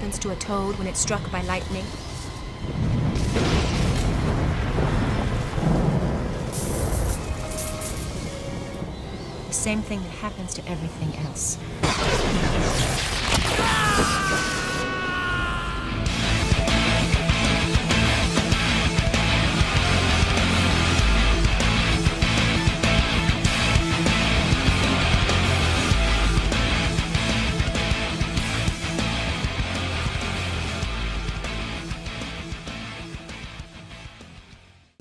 happens to a toad when it's struck by lightning? The same thing that happens to everything else.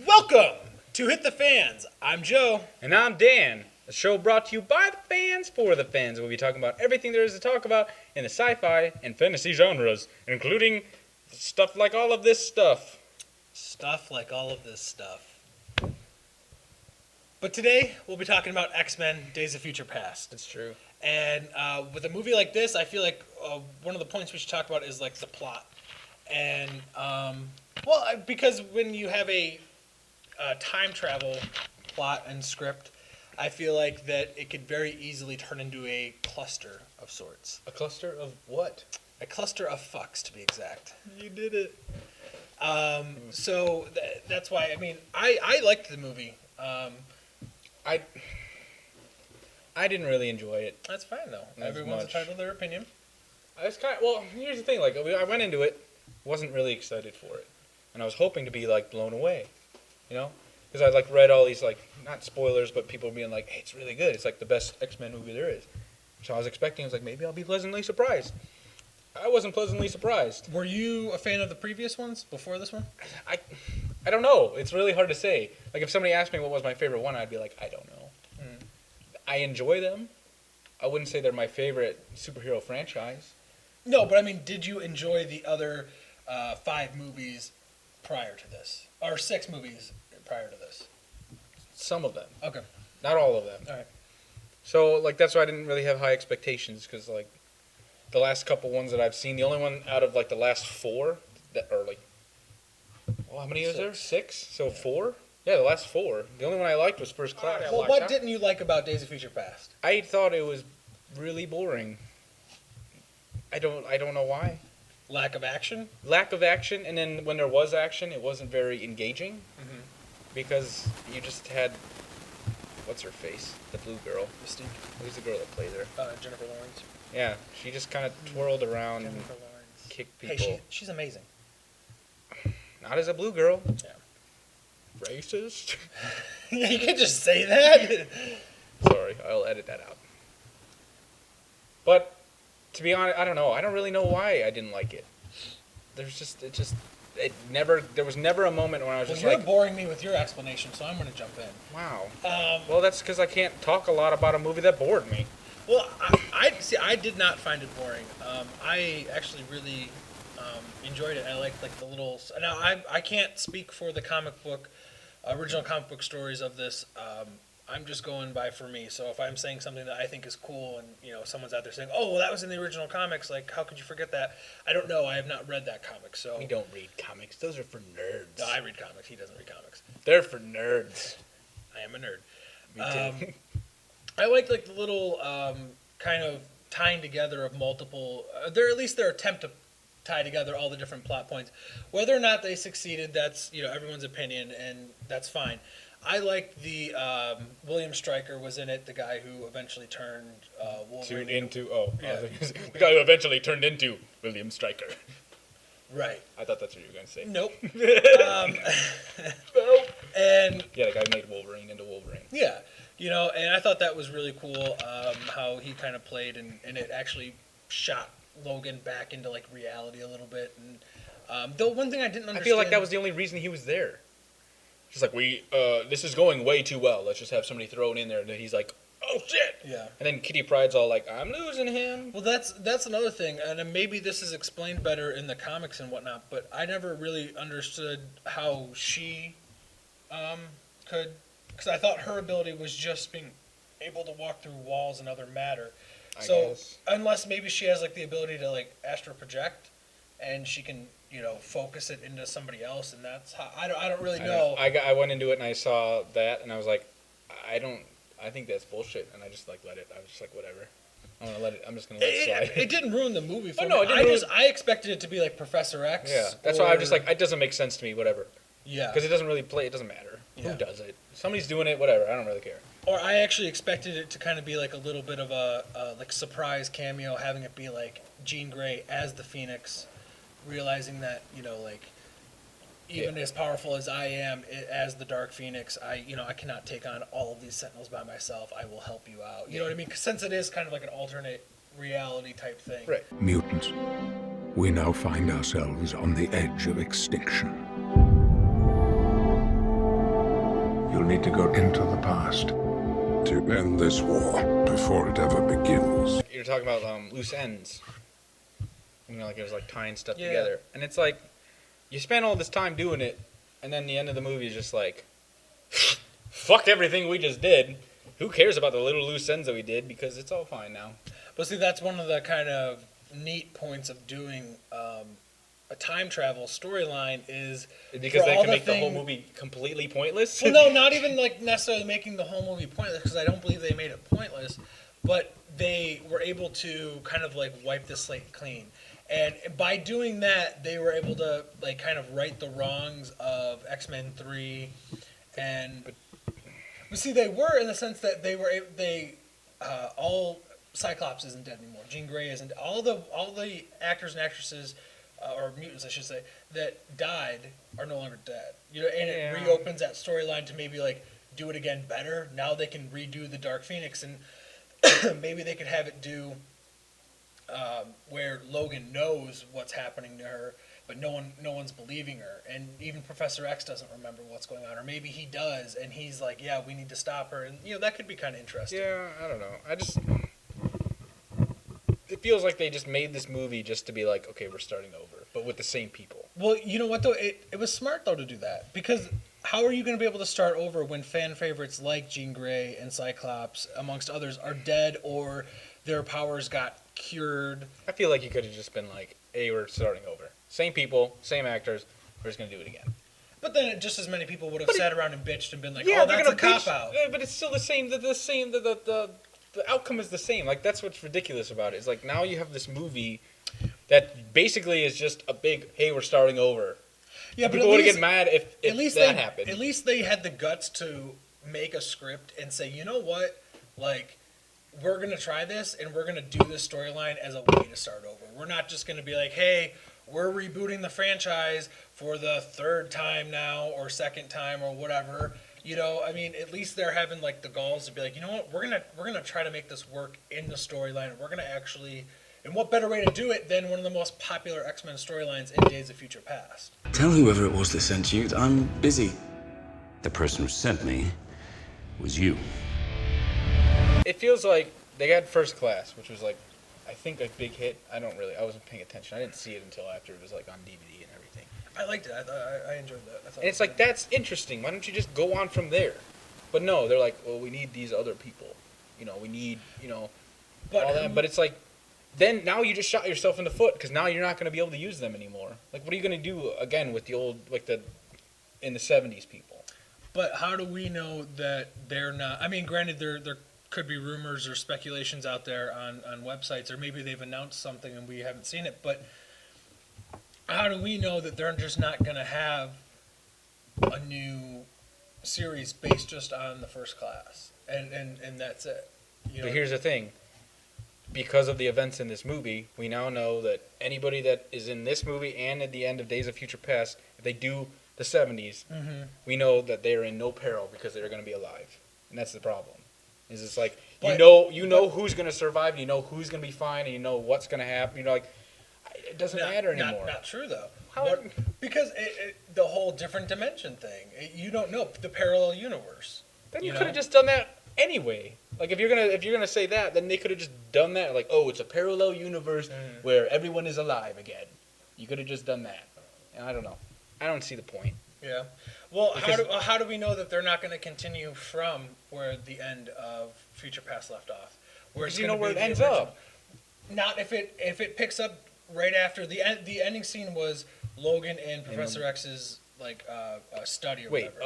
Welcome to Hit the Fans. I'm Joe. And I'm Dan. A show brought to you by the fans for the fans. We'll be talking about everything there is to talk about in the sci-fi and fantasy genres, including stuff like all of this stuff. Stuff like all of this stuff. But today, we'll be talking about X-Men Days of Future Past. That's true. And with a movie like this, I feel like one of the points we should talk about is like the plot. And, because when you have a time travel plot and script, I feel like that it could very easily turn into a cluster of sorts. A cluster of what? A cluster of fucks, to be exact. You did it. So that's why, I mean, I liked the movie. I didn't really enjoy it. That's fine, though. Not as Everyone's much. entitled to their opinion. I was well, here's the thing. Like, I went into it, wasn't really excited for it, and I was hoping to be like blown away, you know, because I like read all these like not spoilers, but people being like, "Hey, it's really good. It's like the best X-Men movie there is." So I was expecting, I was like, maybe I'll be pleasantly surprised. I wasn't pleasantly surprised. Were you a fan of the previous ones before this one? I don't know. It's really hard to say. Like, if somebody asked me what was my favorite one, I'd be like, I don't know. I enjoy them. I wouldn't say they're my favorite superhero franchise. No, but I mean, did you enjoy the other 5 movies prior to this? Or 6 movies prior to this? Some of them. Okay. Not all of them. All right. So, like, that's why I didn't really have high expectations, because, like, the last couple ones that I've seen, the only one out of, like, the last 4 that are, like, well, how many is there? 6? So 4? Yeah, the last 4. The only one I liked was First Class. Well, what didn't you like about Days of Future Past? I thought it was really boring. I don't know why. Lack of action? Lack of action, and then when there was action, it wasn't very engaging. Mm-hmm. Because you just had, what's her face? The blue girl. Mystique. Who's the girl that plays her? Jennifer Lawrence. Yeah, she just kind of twirled around and Jennifer Lawrence. kicked people. Hey, she's amazing. Not as a blue girl. Yeah. Racist? Yeah, you can't just say that. Sorry, I'll edit that out. But, to be honest, I don't know. I don't really know why I didn't like it. There was never a moment when I was just you're like, boring me with your explanation, so I'm going to jump in. wow. Um, Well, that's because I can't talk a lot about a movie that bored me. Well, I did not find it boring. I actually really enjoyed it. I liked like the little. Now I can't speak for the original comic book stories of this. I'm just going by for me. So if I'm saying something that I think is cool, and someone's out there saying, "Oh, well, that was in the original comics," like how could you forget that? I don't know. I have not read that comic, so We don't read comics. Those are for nerds. No, I read comics. He doesn't read comics. They're for nerds. I am a nerd. Me too. I like the little kind of tying together of multiple. At least their attempt to tie together all the different plot points. Whether or not they succeeded, that's everyone's opinion, and that's fine. I liked the William Stryker was in it, the guy who eventually turned Wolverine the guy who eventually turned into William Stryker. Right. I thought that's what you were going to say. Nope. Nope. And Yeah, the guy who made Wolverine into Wolverine. yeah, and I thought that was really cool how he kind of played, and it actually shot Logan back into like reality a little bit. And the one thing I didn't understand, I feel like that was the only reason he was there. Just like, this is going way too well. Let's just have somebody thrown in there. And then he's like, oh, shit. Yeah. And then Kitty Pryde's all like, I'm losing him. Well, that's another thing, and then maybe this is explained better in the comics and whatnot, but I never really understood how she could, because I thought her ability was just being able to walk through walls and other matter. I So guess. unless maybe she has like the ability to like astral project, and she can focus it into somebody else, and that's how I don't really know. I went into it and I saw that and I was like, I think that's bullshit, and I just like let it. I was just like, whatever. I'm just gonna let it slide. It didn't ruin the movie for me. No, it didn't I expected it to be like Professor X. Yeah, that's why I'm just like, it doesn't make sense to me. Whatever. Yeah. Because it doesn't really play. It doesn't matter. Yeah. Who does it? Somebody's doing it. Whatever. I don't really care. Or I actually expected it to kind of be like a little bit of a like surprise cameo, having it be like Jean Grey as the Phoenix, realizing that like even as powerful as I am as the Dark Phoenix, I cannot take on all of these Sentinels by myself. I will help you out. You know what I mean? 'Cause since it is kind of like an alternate reality type thing. Right. Mutants, we now find ourselves on the edge of extinction. You'll need to go into the past to end this war before it ever begins. You're talking about loose ends. Like it was like tying stuff Yeah. together, and it's like you spend all this time doing it, and then the end of the movie is just like, fuck everything we just did. Who cares about the little loose ends that we did? Because it's all fine now. But see, that's one of the kind of neat points of doing a time travel storyline is Because for they all can make the whole thing- movie completely pointless. Well, no, not even like necessarily making the whole movie pointless, because I don't believe they made it pointless, but they were able to kind of like wipe the slate clean. And by doing that, they were able to like kind of right the wrongs of X-Men 3, but see, they were in the sense that all Cyclops isn't dead anymore. Jean Grey isn't. All the actors and actresses, or mutants, I should say, that died are no longer dead. And it reopens that storyline to maybe like do it again better. Now they can redo the Dark Phoenix, and maybe they could have it do where Logan knows what's happening to her, but no one's believing her, and even Professor X doesn't remember what's going on, or maybe he does, and he's like, yeah, we need to stop her, and that could be kind of interesting. Yeah, I don't know. It feels like they just made this movie just to be like, okay, we're starting over, but with the same people. Well, you know what though, it was smart though to do that, because how are you going to be able to start over when fan favorites like Jean Grey and Cyclops, amongst others, are dead or their powers got cured? I feel like you could have just been like, hey, we're starting over. Same people, same actors, we're just going to do it again. But then just as many people would have sat around and bitched and been like, Yeah, oh, they're that's a gonna bitch, cop-out. but it's still the same. The outcome is the same. Like, that's what's ridiculous about it. It's like, now you have this movie that basically is just a big, hey, we're starting over. Yeah, but people would get mad if that happened. At least they had the guts to make a script and say, you know what, like, we're going to try this and we're going to do this storyline as a way to start over. We're not just going to be like, hey, we're rebooting the franchise for the third time now or second time or whatever. I mean, at least they're having like the galls to be like, you know what, we're gonna try to make this work in the storyline. We're gonna actually, and what better way to do it than one of the most popular X-Men storylines in Days of Future Past? Tell whoever it was that sent you. I'm busy. The person who sent me was you. It feels like they had First Class, which was like, I think a big hit. I wasn't paying attention. I didn't see it until after it was like on DVD and everything. I liked it. I enjoyed that. And it's like, that's interesting. Why don't you just go on from there? But no, they're like, well, we need these other people. We need, but all that. But it's like, then now you just shot yourself in the foot, because now you're not going to be able to use them anymore. Like, what are you going to do again with the old, like in the 70s people? But how do we know that they're not? I mean, granted, there could be rumors or speculations out there on websites, or maybe they've announced something and we haven't seen it, but how do we know that they're just not going to have a new series based just on the First Class and that's it? But here's the thing. Because of the events in this movie, we now know that anybody that is in this movie and at the end of Days of Future Past, if they do the 70s, we know that they're in no peril because they're going to be alive. And that's the problem. Is it's like, you know who's going to survive, you know who's going to be fine, and you know what's going to happen. It doesn't matter anymore. Not true, though. How? Because the whole different dimension thing. You don't know the parallel universe. Then you could have just done that anyway. Like, if you're gonna say that, then they could have just done that. Like, oh, it's a parallel universe where everyone is alive again. You could have just done that. And I don't know. I don't see the point. Yeah. Well, how do we know that they're not going to continue from where the end of Future Past left off? Where it's You know where it the ends original? up. Not if it picks up right after the end. The ending scene was Logan and Professor X's study or whatever.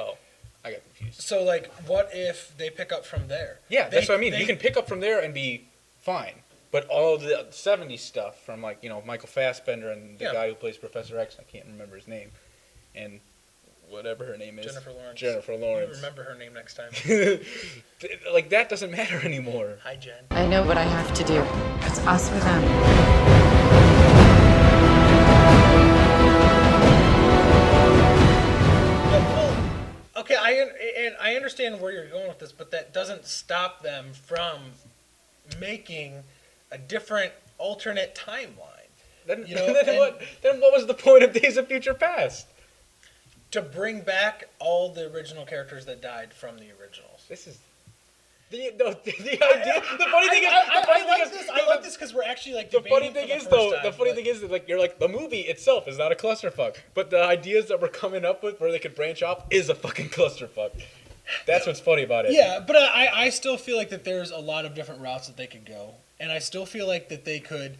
I got confused. So what if they pick up from there? Yeah, that's what I mean. You can pick up from there and be fine. But all the 70s stuff from, like, you know, Michael Fassbender and the Yeah. guy who plays Professor X, I can't remember his name, and whatever her name is. Jennifer Lawrence. You Remember her name next time. Like, that doesn't matter anymore. Hi, Jen. I know what I have to do. It's us or them. Okay, I understand where you're going with this, but that doesn't stop them from making a different alternate timeline. Then, You know, then what was the point of Days of Future Past? To bring back all the original characters that died from the originals. This is the idea. The funny thing is, I like this because we're actually like the funny debating thing for is the though, first the time, funny but- thing is that, like, you're like, the movie itself is not a clusterfuck, but the ideas that we're coming up with where they could branch off is a fucking clusterfuck. That's what's funny about it. Yeah, but I still feel like that there's a lot of different routes that they could go, and I still feel like that they could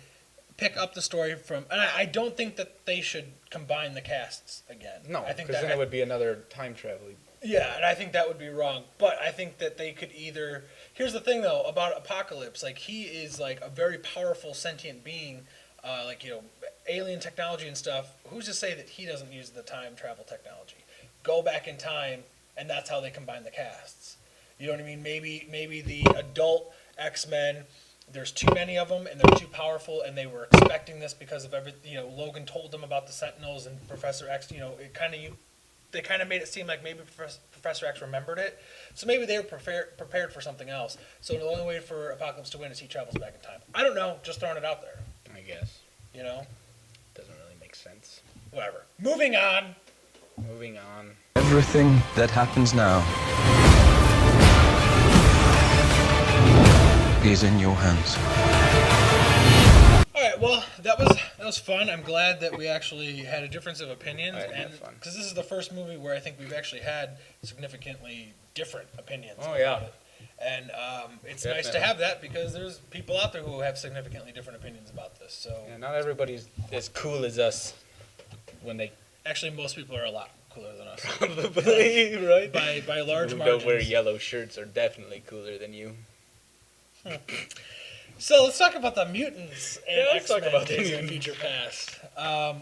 pick up the story from. And I don't think that they should combine the casts again. No, I think because that then it would be another time travel. Yeah, and I think that would be wrong. But I think that they could either. Here's the thing, though, about Apocalypse. Like, he is like a very powerful sentient being, like, you know, alien technology and stuff. Who's to say that he doesn't use the time travel technology? Go back in time, and that's how they combine the casts. You know what I mean? Maybe the adult X-Men. There's too many of them, and they're too powerful, and they were expecting this because of everything. You know, Logan told them about the Sentinels and Professor X. You know, they kind of made it seem like maybe Professor X remembered it. So maybe they were prepared for something else. So the only way for Apocalypse to win is he travels back in time. I don't know, just throwing it out there. I guess. You know? Doesn't really make sense. Whatever. Moving on. Moving on. Everything that happens now is in your hands. All right, well, that was fun. I'm glad that we actually had a difference of opinions, I had and fun. because this is the first movie where I think we've actually had significantly different opinions. Oh, yeah. about it. And it's nice to Definitely. have that because there's people out there who have significantly different opinions about this. So Yeah, not everybody's as cool as us when they actually, most people are a lot cooler than us probably, right? by large Who margins. don't wear yellow shirts are definitely cooler than you. So let's talk about the mutants and Yeah, let's talk X-Men about the Days of mutants. Future Past.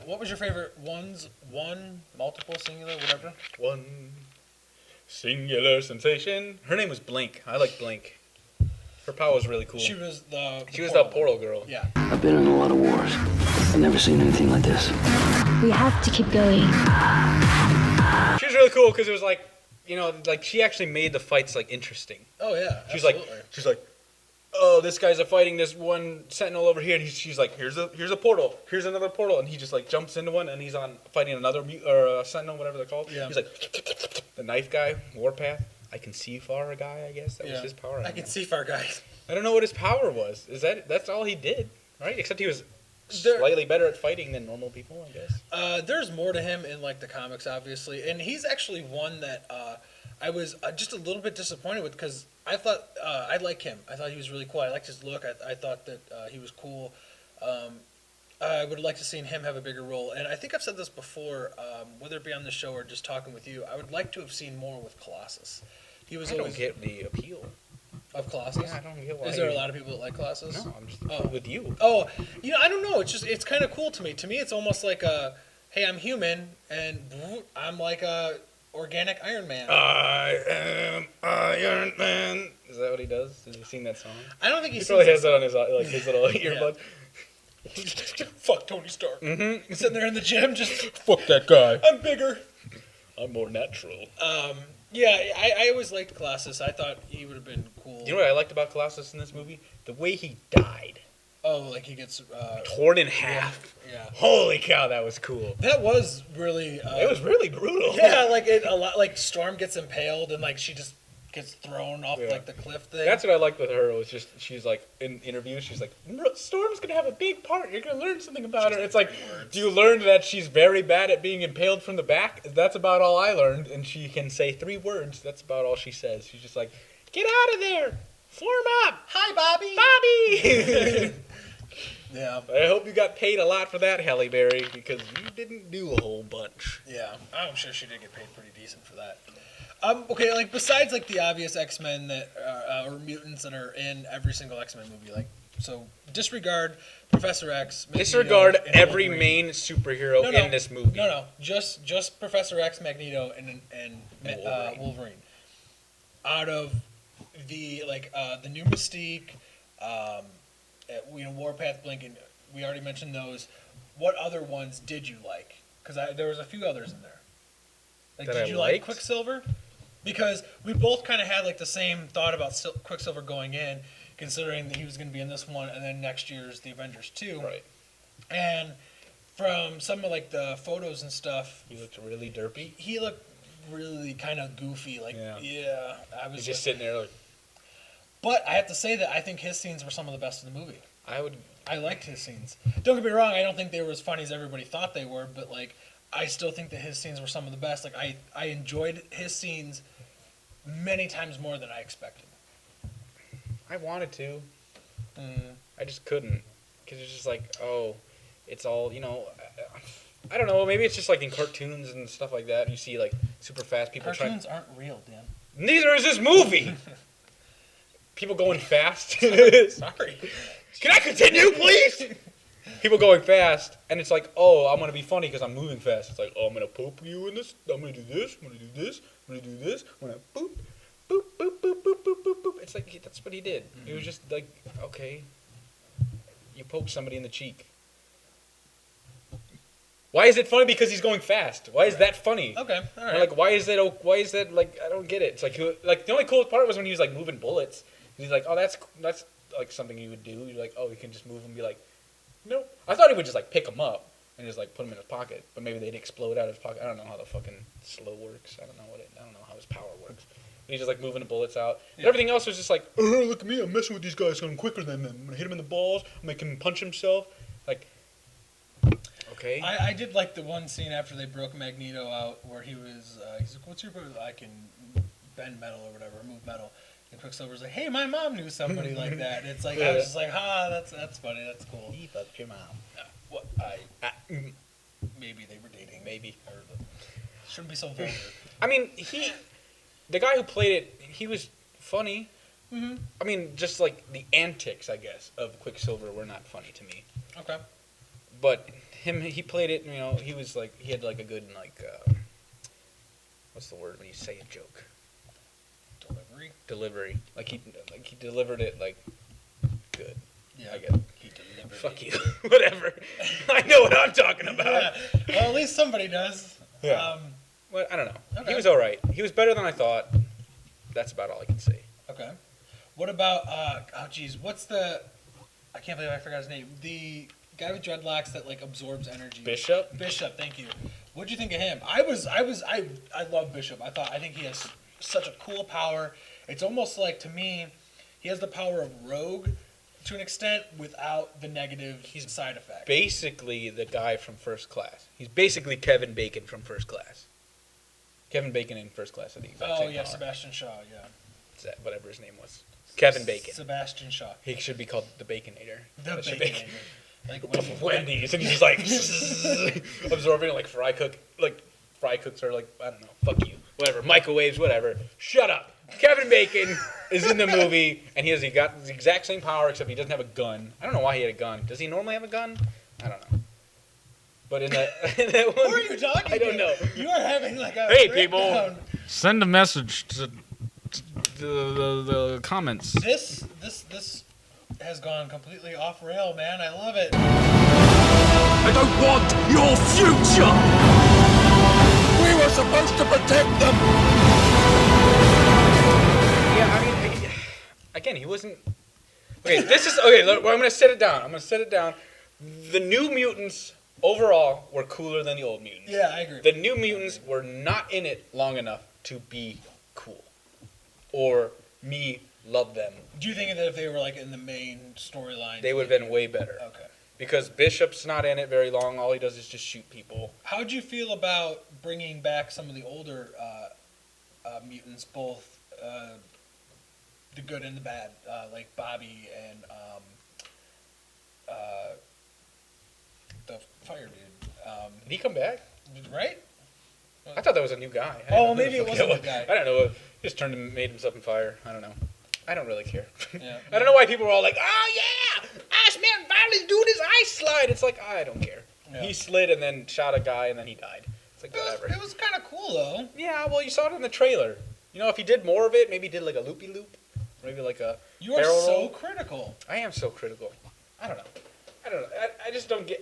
What was your favorite ones? One, multiple, singular, whatever? One singular sensation. Her name was Blink. I like Blink. Her power was really cool. She was the portal girl. Yeah. I've been in a lot of wars. I've never seen anything like this. We have to keep going. She was really cool because it was like, you know, like she actually made the fights like interesting. Oh yeah. She's absolutely. like, oh, this guy's fighting this one Sentinel over here, and she's like, here's a portal, here's another portal, and he just like jumps into one, and he's on fighting another Sentinel, whatever they're called. Yeah. He's like, the knife guy, Warpath. I can see far guy, I guess that was his power. I can see far, guys. I don't know what his power was. That's all he did, right? Except he was There- slightly better at fighting than normal people, I guess. There's more to him in like the comics, obviously, and he's actually one that I was just a little bit disappointed with because I thought I like him. I thought he was really cool. I liked his look. I thought that he was cool. I would like to see him have a bigger role, and I think I've said this before, whether it be on the show or just talking with you. I would like to have seen more with Colossus. He was I don't always get the appeal. of Colossus. Yeah, I don't get why. Is there a lot of people that like Colossus? No, I'm just Oh. with you. Oh, you know, I don't know. It's kind of cool to me. To me, it's almost like a, hey, I'm human, and I'm like a organic Iron Man. I am Iron Man. Is that what he does? Did you sing that song? I don't think He sings probably has that that on his like his little earbud. Fuck Tony Stark. Mm-hmm. He's sitting there in the gym, just Fuck that guy. I'm bigger. I'm more natural. Yeah, I always liked Colossus. I thought he would have been cool. You know what I liked about Colossus in this movie? The way he died. Oh, like he gets Torn in half. Yeah. Holy cow, that was cool. That was really. It was really brutal. Yeah, like a lot. Like Storm gets impaled, and like she just gets thrown off Yeah. like the cliff thing. That's what I liked with her. Was just she's like in interviews, she's like, Storm's gonna have a big part. You're gonna learn something about her. It's like, do you learn that she's very bad at being impaled from the back? That's about all I learned. And she can say 3 words. That's about all she says. She's just like, get out of there, form up. Hi, Bobby. Bobby. Yeah. I hope you got paid a lot for that, Halle Berry, because you didn't do a whole bunch. Yeah, I'm sure she did get paid pretty decent for that. Okay, like besides like the obvious X-Men that or mutants that are in every single X-Men movie, like So disregard Professor X. Magneto, Disregard and every Wolverine. main superhero in this movie. No. Just Professor X, Magneto, and Wolverine. Out of the the new Mystique, Warpath, Blinken. We already mentioned those. What other ones did you like? Because there was a few others in there. Did you like Quicksilver? Because we both kind of had the same thought about Quicksilver going in, considering that he was going to be in this one, and then next year's The Avengers 2. Right. And from some of the photos and stuff, He looked really derpy. he looked really kind of goofy. I was He's just sitting there But I have to say that I think his scenes were some of the best in the movie. I liked his scenes. Don't get me wrong, I don't think they were as funny as everybody thought they were, but I still think that his scenes were some of the best. I enjoyed his scenes many times more than I expected. I wanted to. I just couldn't. Because it's just it's all, I don't know, maybe it's just in cartoons and stuff like that. You see super fast people Cartoons aren't real, Dan. Neither is this movie! People going fast. Sorry. Can I continue, please? People going fast, and it's I'm going to be funny because I'm moving fast. It's I'm going to poop you in this. I'm going to do this. I'm going to do this. I'm going to do this. I'm going to boop, boop, boop, boop, boop, boop, boop, boop. It's that's what he did. Mm-hmm. He was just okay, you poke somebody in the cheek. Why is it funny? Because he's going fast. Why is that funny? Okay, all right. Or why is that I don't get it. It's the only cool part was when he was moving bullets. He's oh, that's something you would do. You're oh, you can just move and be nope. I thought he would just pick him up and just put him in his pocket, but maybe they'd explode out of his pocket. I don't know how the fucking slow works. I don't know how his power works. But he's just moving the bullets out. Yeah. Everything else was just oh, look at me, I'm messing with these guys, I'm quicker than them. I'm gonna hit him in the balls. I'm making him punch himself. Okay. I did like the one scene after they broke Magneto out where he's what's your ability? I can bend metal or whatever, move metal. And Quicksilver's hey, my mom knew somebody like that. And it's I was just that's funny, that's cool. He fucked your mom. Maybe they were dating. Maybe. Shouldn't be so vulgar. I mean, the guy who played it, he was funny. Mm-hmm. I mean, just the antics, I guess, of Quicksilver were not funny to me. Okay. But he played it, he was he had a good, what's the word when you say a joke? Delivery. He delivered it good. Yeah. I guess. He delivered Fuck you. Whatever. I know what I'm talking about. Yeah. Well, at least somebody does. Yeah. Well, I don't know. Okay. He was all right. He was better than I thought. That's about all I can say. Okay. What about what's the? I can't believe I forgot his name. The guy with dreadlocks that absorbs energy. Bishop. Thank you. What'd you think of him? I love Bishop. I think he has such a cool power. It's almost to me, he has the power of Rogue to an extent without the negative side effect. Basically the guy from First Class. He's basically Kevin Bacon from First Class. Kevin Bacon in First Class are the exact same power. Sebastian Shaw, yeah. Is that whatever his name was? Kevin Bacon. Sebastian Shaw. He should be called the Baconator. The Baconator. Wendy's, and he's just absorbing fry cook. Fry cooks are I don't know. Fuck you. Whatever. Microwaves. Whatever. Shut up. Kevin Bacon is in the movie, and he got the exact same power except he doesn't have a gun. I don't know why he had a gun. Does he normally have a gun? I don't know. But in that one, who are you talking? I don't know. You are having a hey people, send a message to the comments. This has gone completely off rail, man. I love it. I don't want your future! We were supposed to protect them! Yeah, I mean, again, he wasn't... Okay, this is... Okay, I'm going to set it down. The New Mutants, overall, were cooler than the old Mutants. Yeah, I agree. The New Mutants were not in it long enough to be cool. Or me love them. Do you think that if they were in the main storyline... They would have been way better. Okay. Because Bishop's not in it very long. All he does is just shoot people. How'd you feel about bringing back some of the older mutants, both the good and the bad, like Bobby and the fire dude? Did he come back? Right? I thought that was a new guy. Oh, maybe it wasn't a guy. I don't know. He just made himself on fire. I don't know. I don't really care. Yeah. I don't know why people are all like, oh yeah, Iceman finally doing his ice slide. It's like, I don't care. Yeah. He slid and then shot a guy and then he died. It's like, whatever. It was kind of cool, though. Yeah, well, you saw it in the trailer. You know, if he did more of it, maybe he did like a loopy-loop. Maybe like a You are barrel so roll. critical. I am so critical. I don't know. I just don't get...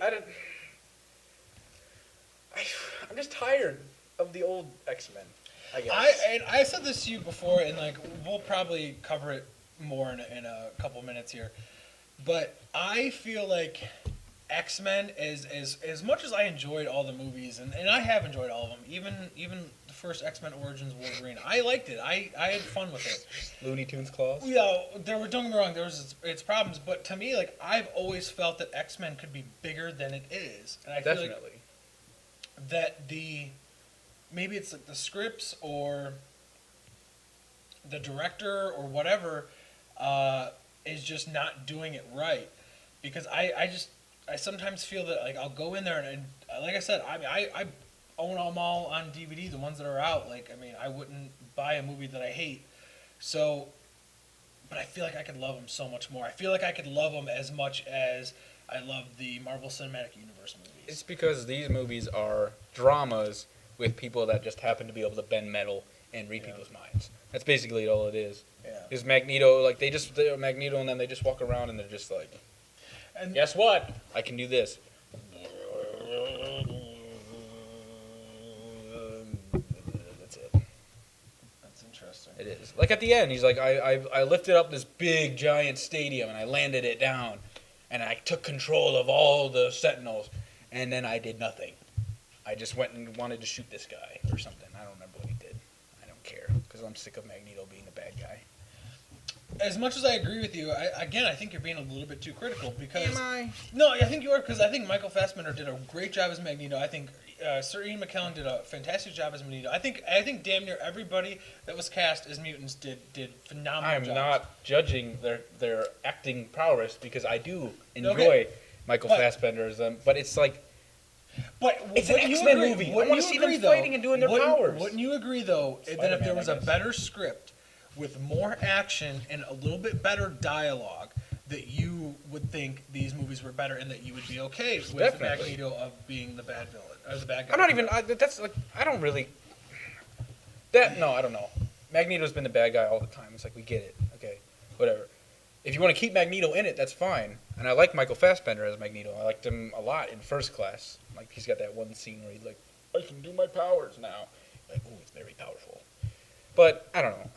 I'm just tired of the old X-Men, I guess. I said this to you before, and like we'll probably cover it more in a couple minutes here. But I feel like X-Men is as much as I enjoyed all the movies, and I have enjoyed all of them, even the first X-Men Origins Wolverine. I liked it. I had fun with it. Looney Tunes claws? Yeah, don't get me wrong, there was its problems, but to me, like, I've always felt that X-Men could be bigger than it is. And I feel like that maybe it's like the scripts or the director or whatever is just not doing it right. Because I sometimes feel that, like, I'll go in there and like I said, I own them all on DVD, the ones that are out. Like, I mean, I wouldn't buy a movie that I hate. So, but I feel like I could love them so much more. I feel like I could love them as much as I love the Marvel Cinematic Universe movies. It's because these movies are dramas with people that just happen to be able to bend metal and read people's minds. That's basically all it is. Yeah. Is Magneto, like, they're Magneto and then they just walk around and they're just like, and guess what? I can do this. That's it. That's interesting. It is. Like at the end, he's like, I lifted up this big giant stadium and I landed it down and I took control of all the Sentinels and then I did nothing. I just went and wanted to shoot this guy or something. I don't remember what he did. I don't care because I'm sick of Magneto being the bad guy. As much as I agree with you, I think you're being a little bit too critical because... Am I? No, I think you are, because I think Michael Fassbender did a great job as Magneto. I think Sir Ian McKellen did a fantastic job as Magneto. I think damn near everybody that was cast as mutants did phenomenal I'm jobs. not judging their acting prowess because I do enjoy Michael Fassbender as them, but it's like... But it's an X-Men movie. I want to see them fighting and doing their powers. Wouldn't you agree, though, that if there was a better script with more action and a little bit better dialogue, that you would think these movies were better and that you would be okay with Definitely. Magneto of being the bad villain or the bad guy? I'm not even. That's like I don't really. No, I don't know. Magneto's been the bad guy all the time. It's like we get it. Okay, whatever. If you want to keep Magneto in it, that's fine. And I like Michael Fassbender as Magneto. I liked him a lot in First Class. Like he's got that one scene where he's like, I can do my powers now. Like, oh, it's very powerful. But I don't know.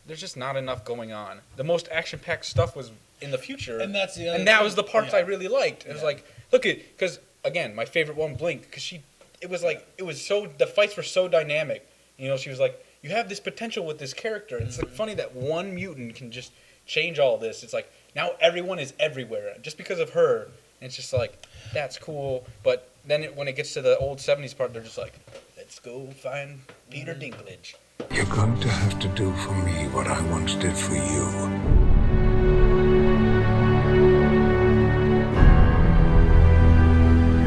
There's just not enough going on. The most action-packed stuff was in the future, And that's the other and that thing. was the parts Yeah. I really liked. It was like, look at, because again, my favorite one, Blink, because the fights were so dynamic. You know, she was like, you have this potential with this character. It's like funny that one mutant can just change all this. It's like now everyone is everywhere just because of her. And it's just like that's cool. But then when it gets to the old '70s part, they're just like, let's go find Peter Dinklage. You're going to have to do for me what I once did for you.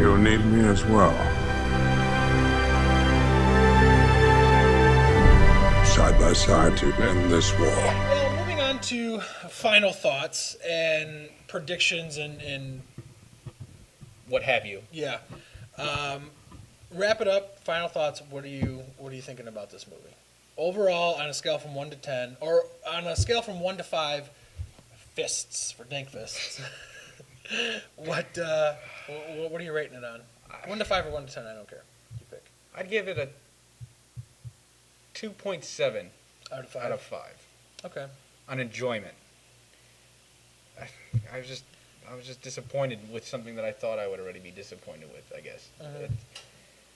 You'll need me as well. Side by side to end this war. Well, moving on to final thoughts and predictions and What have you? yeah. Wrap it up. Final thoughts. What are you thinking about this movie? Overall, on a scale from 1 to 10, or on a scale from 1 to 5, fists for dink fists. What are you rating it on? 1 to 5 or 1 to 10? I don't care. You pick. I'd give it a 2.7 Out of 5. out of 5 Okay. on enjoyment. I was just disappointed with something that I thought I would already be disappointed with. I guess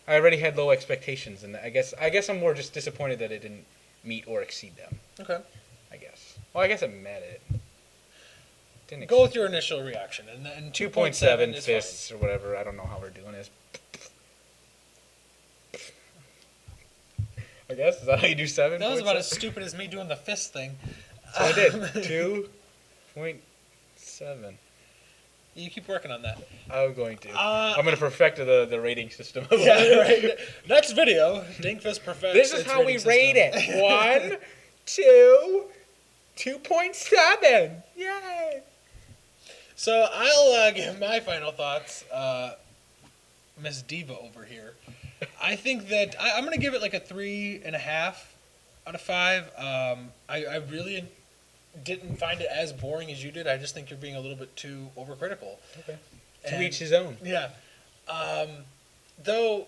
I already had low expectations, and I guess I'm more just disappointed that it didn't meet or exceed them. Okay. I guess. Well, I guess I'm mad at it. Didn't Go with your initial reaction, and then 2.7 is fists or whatever. I don't know how we're doing this. I guess is that how you do 7? That was about as stupid as me doing the fist thing. So I did 2.7. You keep working on that. I'm going to. I'm going to perfect the rating system. Yeah, right. Next video, Dinkfist perfects. This is its how we rating rate system. it. 1, 2.7. Yay! So I'll give my final thoughts. Miss Diva over here. I think that I'm going to give it like a 3.5 out of 5. I really didn't find it as boring as you did. I just think you're being a little bit too overcritical. Okay. To each his own. Yeah. Though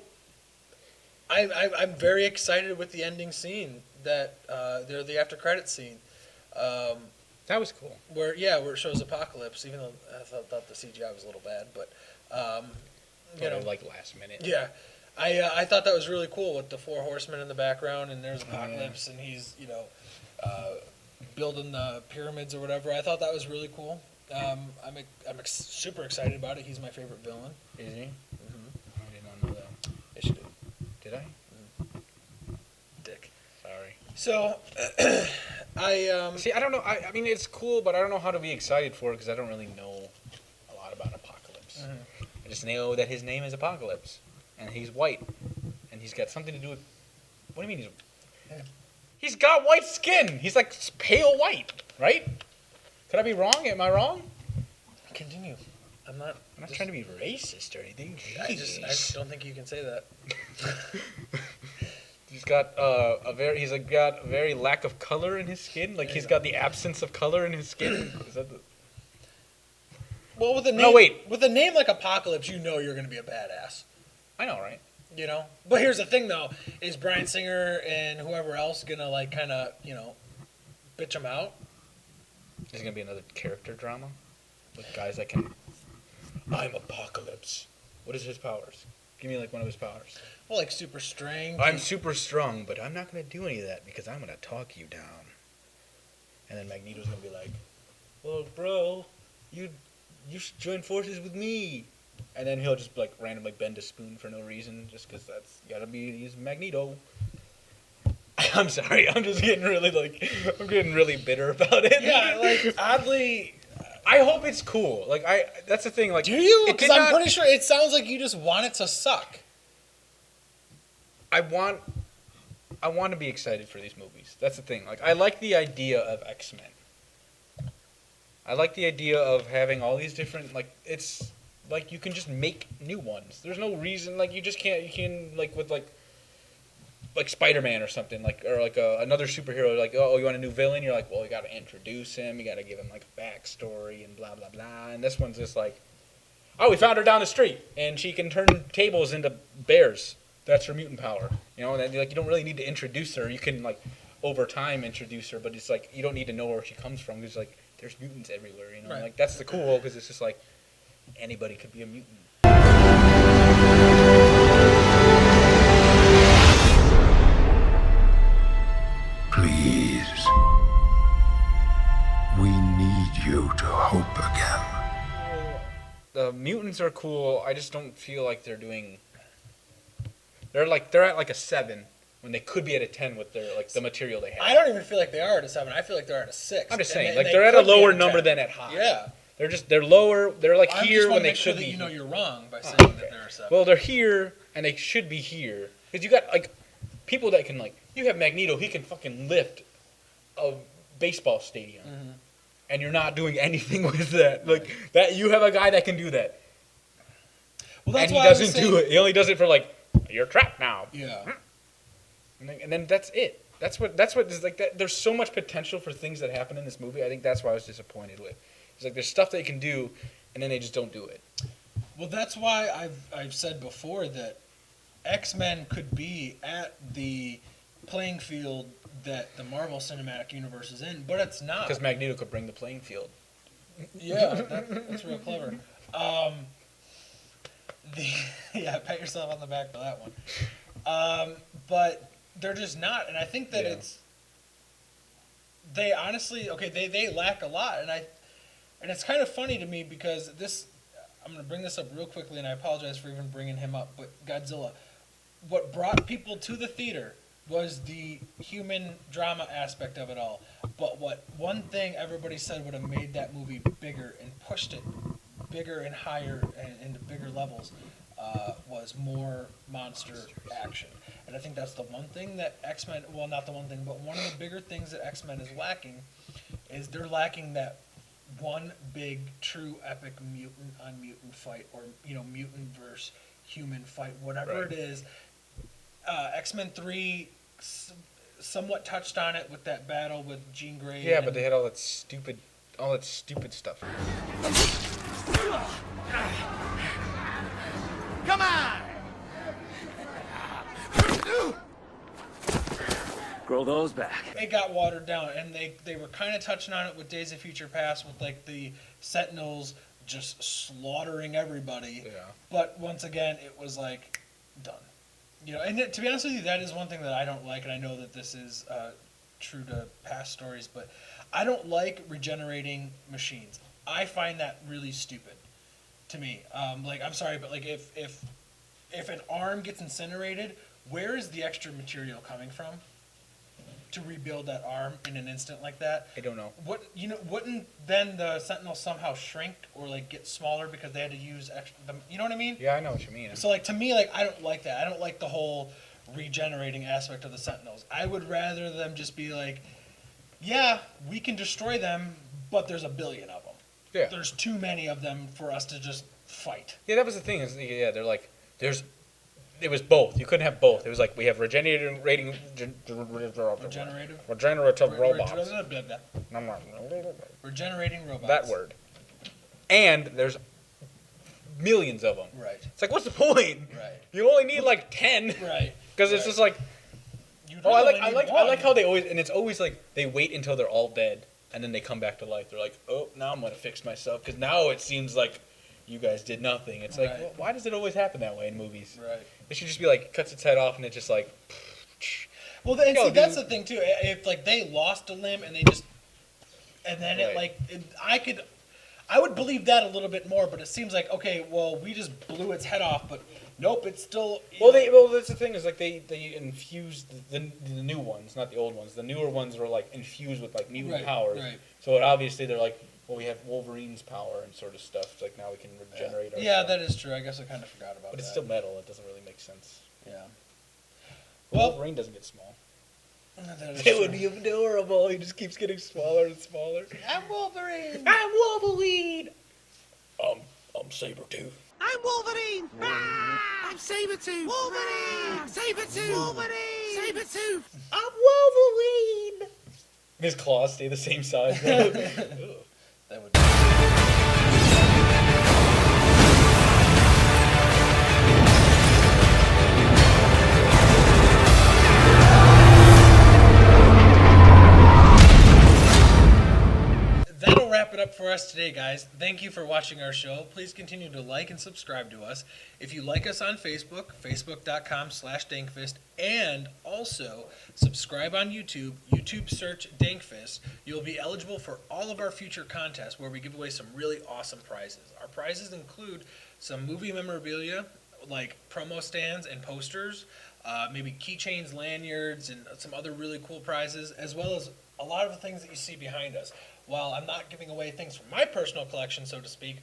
I'm very excited with the ending scene that the after credits scene. That was cool. Where it shows Apocalypse, even though I thought the CGI was a little bad, but like last minute. Yeah. I thought that was really cool with the 4 horsemen in the background, and there's Apocalypse, and he's building the pyramids or whatever. I thought that was really cool. I'm super excited about it. He's my favorite villain. Is he? Mm-hmm. I did not know that. Yes, you did. Did I? Dick. Sorry. So, see, I don't know. I mean, it's cool, but I don't know how to be excited for it because I don't really know a lot about Apocalypse. Mm-hmm. I just know that his name is Apocalypse, and he's white, and he's got something to do with. What do you mean He's got white skin. He's like pale white, right? Could I be wrong? Am I wrong? Continue. I'm not trying to be racist or anything. I just don't think you can say that. He's got got a very lack of color in his skin. Like he's got the absence of color in his skin. Is that the... Well, with a name, with a name like Apocalypse, you know you're going to be a badass. I know, right? But here's the thing, though: is Bryan Singer and whoever else gonna kind of bitch him out? Is it gonna be another character drama with guys that can? I'm Apocalypse. What is his powers? Give me one of his powers. Well, like super strength. I'm super strong, but I'm not gonna do any of that because I'm gonna talk you down. And then Magneto's gonna be like, "Well, bro, you should join forces with me." And then he'll just randomly bend a spoon for no reason, just because he's Magneto. I'm sorry, I'm just getting really bitter about it. Yeah, oddly. I hope it's cool. That's the thing. Do you? Because I'm pretty sure it sounds like you just want it to suck. I want to be excited for these movies. That's the thing. I like the idea of X-Men. I like the idea of having all these different it's. You can just make new ones. There's no reason, you just can't, you can, with, Spider-Man or something, another superhero, oh, you want a new villain? You're well, you gotta introduce him, you gotta give him, a backstory, and blah, blah, blah, and this one's just oh, we found her down the street, and she can turn tables into bears. That's her mutant power. And then, you don't really need to introduce her. You can, over time introduce her, but it's, you don't need to know where she comes from, because, there's mutants everywhere, Right. That's the cool, because it's just, anybody could be a mutant. Please. We need you to hope again. The mutants are cool. I just don't feel like they're doing... They're at a 7 when they could be at a 10 with their the material they have. I don't even feel like they are at a 7. I feel like they're at a 6. I'm just saying, they're at a lower number than at high. Yeah. They're lower. They're here when they should be. You know you're wrong by saying that they're a 7. Well, they're here and they should be here because you got people that can you have Magneto. He can fucking lift a baseball stadium, and you're not doing anything with that. That you have a guy that can do that. Well, that's and he doesn't do it. He only does it for you're trapped now. Yeah. And then that's it. That's what is that. There's so much potential for things that happen in this movie. I think that's why I was disappointed with. It's there's stuff they can do, and then they just don't do it. Well, that's why I've said before that X-Men could be at the playing field that the Marvel Cinematic Universe is in, but it's not. Because Magneto could bring the playing field. Yeah, that's real clever. Pat yourself on the back for that one. But they're just not, and I think that they honestly they lack a lot, and it's kind of funny to me because I'm going to bring this up real quickly, and I apologize for even bringing him up, but Godzilla, what brought people to the theater was the human drama aspect of it all. But one thing everybody said would have made that movie bigger and pushed it bigger and higher and into bigger levels was more monster action. And I think that's the one thing that X-Men, well, not the one thing, but one of the bigger things that X-Men is lacking is they're lacking that one big, true, epic mutant on mutant fight, or, mutant versus human fight, whatever it is. X-Men 3 somewhat touched on it with that battle with Jean Grey. Yeah, but they had all that stupid stuff. Come on! Grow those back. It got watered down, and they were kind of touching on it with Days of Future Past, with like the Sentinels just slaughtering everybody. Yeah. But once again, it was like done. And to be honest with you, that is one thing that I don't like, and I know that this is true to past stories, but I don't like regenerating machines. I find that really stupid to me. I'm sorry, but like if an arm gets incinerated, where is the extra material coming from to rebuild that arm in an instant like that? I don't know. Wouldn't then the Sentinels somehow shrink or like get smaller because they had to use extra? You know what I mean? Yeah, I know what you mean. So like to me, like I don't like that. I don't like the whole regenerating aspect of the Sentinels. I would rather them just be like, yeah, we can destroy them, but there's a billion of them. Yeah. There's too many of them for us to just fight. Yeah, that was the thing. They're like, it was both. You couldn't have both. It was like we have regenerative robots. Regenerating robots. That word. And there's millions of them. Right. It's like, what's the point? Right. You only need like 10. Right. Because it's just like, I like how they always, and it's always like they wait until they're all dead and then they come back to life. They're like, oh, now I'm gonna fix myself because now it seems like you guys did nothing. It's like, well, why does it always happen that way in movies? Right. It should just be like cuts its head off and it's just like. Well, that's the thing too. If like they lost a limb and they just, and then I would believe that a little bit more. But it seems like, okay, well, we just blew its head off, but nope, it's still. Well, that's the thing is like they infused the new ones, not the old ones. The newer ones were like infused with like mutant powers. Right. So obviously they're like, well, we have Wolverine's power and sort of stuff. It's like now we can regenerate. Yeah, that is true. I guess I kind of forgot about that. But it's still metal. It doesn't really make sense. Yeah. Well, Wolverine doesn't get small. It would be adorable. He just keeps getting smaller and smaller. I'm Wolverine. I'm Wolverine. I'm Sabretooth. I'm Wolverine! I'm Sabretooth! Wolverine! Sabretooth! Wolverine! Sabretooth! I'm Wolverine! His claws stay the same size. That would That'll wrap it up for us today, guys. Thank you for watching our show. Please continue to like and subscribe to us. If you like us on Facebook, facebook.com/Dankfist, and also subscribe on YouTube, YouTube search Dankfist. You'll be eligible for all of our future contests where we give away some really awesome prizes. Our prizes include some movie memorabilia, like promo stands and posters, maybe keychains, lanyards, and some other really cool prizes, as well as a lot of the things that you see behind us. While I'm not giving away things from my personal collection, so to speak,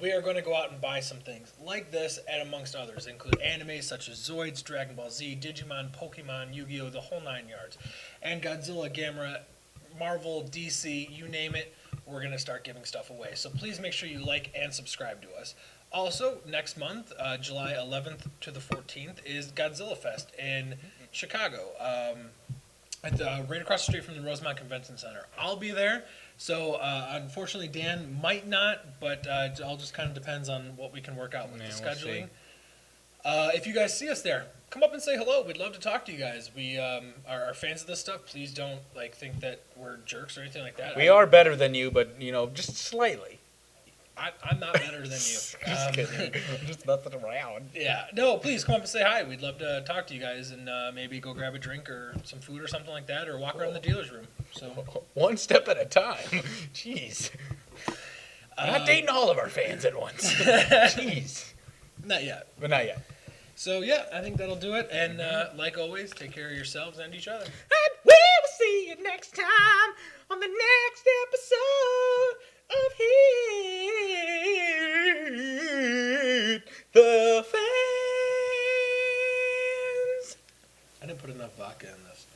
we are going to go out and buy some things like this, and amongst others, include anime such as Zoids, Dragon Ball Z, Digimon, Pokemon, Yu-Gi-Oh!, the whole 9 yards, and Godzilla, Gamera, Marvel, DC, you name it, we're going to start giving stuff away. So please make sure you like and subscribe to us. Also, next month, July 11th to the 14th, is Godzilla Fest in Chicago, right across the street from the Rosemont Convention Center. I'll be there. So, unfortunately, Dan might not, but it all just kind of depends on what we can work out with the scheduling. If you guys see us there, come up and say hello. We'd love to talk to you guys. We are fans of this stuff. Please don't think that we're jerks or anything like that. We are better than you, but, just slightly. I'm not better than you. Just kidding. I'm just nothing around. Yeah. No, please come up and say hi. We'd love to talk to you guys and maybe go grab a drink or some food or something like that, or walk around the dealer's room. So one step at a time. Jeez. We're not dating all of our fans at once. Jeez. Not yet. But not yet. So, yeah, I think that'll do it. And like always, take care of yourselves and each other. And we will see you next time on the next episode of Hit. The Fans. put enough vodka in this.